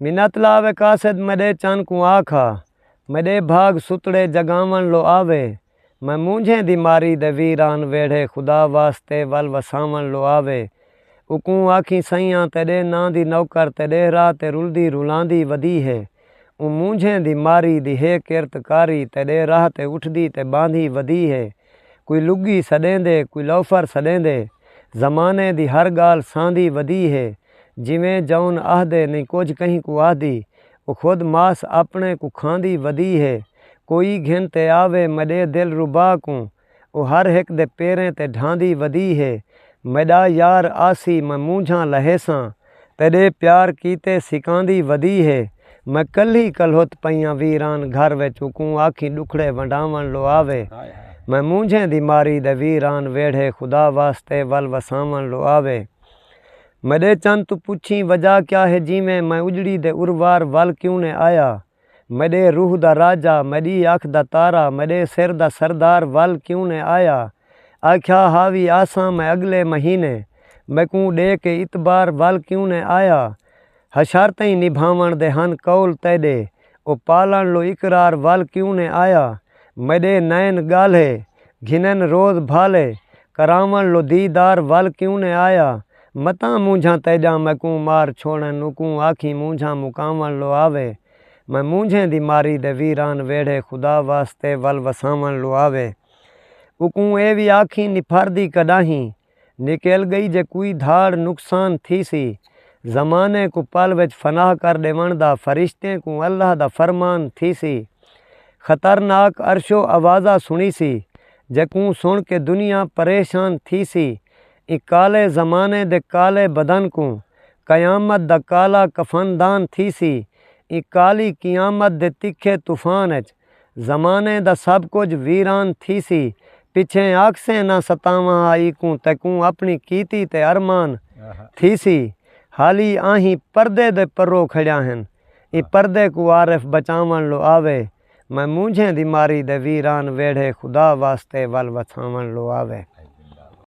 मिन्नत लावे कासिद मेरे चन को आखा, मेरे भाग सुतड़े जगावन लो आवे। मैं मूंझे दी मारी दे वीरान वेढ़े खुदा वास्ते वल वसावन लो आवे। उकूं आखी सैयां तेरे नां दी नौकर तेरे राह ते रुलदी रुलांदी वदी है। उ मूंझे दी मारी दी है किरतकारी तेरे राह ते उठदी ते बांधी वदी है। कोई लुगी सडेंदे कोई लोफर सडेंदे, ज़माने दी हर गाल सांदी वदी है। जिवें जौन आहदे नहीं कुछ कहीं को आदी, वो खुद मास अपने को खांदी वदी है। कोई घिन ते आवे मडे दिल रुबा को, वो हर एक दे पेरें ते ढांदी वदी है। मेरा यार आसी मैं मूंझा लहेसां, तेरे प्यार कीते सिकांदी वदी है। मैं कली कलहुत पईयां वीरान घर विच उकूं आखी दुखड़े वंडावन लो आवे। मैं मूंझे दी मारी दे वीरान वेढ़े खुदा वास्ते वल वसावन लो आवे। मेरे चंद तू पूछी वजह क्या है जिमें मैं उजड़ी दे उर्वार वल क्यों ने आया। मेरे रूह दा राजा मेरी आँख दा तारा मेरे सिर दा सरदार वल क्यों ने आया। आख्या हावी आसा मैं अगले महीने, मैं कूँ डे के इतबार वल क्यों ने आया। हशारतें निभावण दे हन कौल तेडे, ओ पालन लो इकरार वल क्यों ने आया। मेरे नैन गाले घिनन रोज भाले, करावन लो दीदार वल क्यों ने आया। मता मूंझा तेजा मैं कूँ मार छोड़न उकूँ आखी मूंझा मुकावन लो आवे। मैं मूंझे दी मारी दे वीरान वेढ़े खुदा वास्ते वल वसावन लो आवे। उकूँ ए भी आखी निफारदी कडाही, निकल गई जे कोई धाड़ नुकसान थी सी। ज़माने को पल विच फनाह कर देवण दा फरिश्ते को अल्लाह दा फरमान थी सी। खतरनाक अरशो आवाज़ा सुनी सी, जकूँ सुन के दुनिया परेशान थी सी। इ काले ज़माने दे काले बदन को कयामत दा काला कफनदान थी सी। इ काली कियामत दे तिखे तूफान च ज़माने दा सब कुछ वीरान थी सी। पिछे आख से ना सतावा आई को तकूँ अपनी कीती ते अरमान थी सी। हाली आही पर्दे दे परो खड़िया हैं, इ पर्दे को आरिफ बचावन लो आवे। मैं मूंझे दी मारी दे वीरान वेढ़े खुदा वास्ते वल वसावन लो आवे।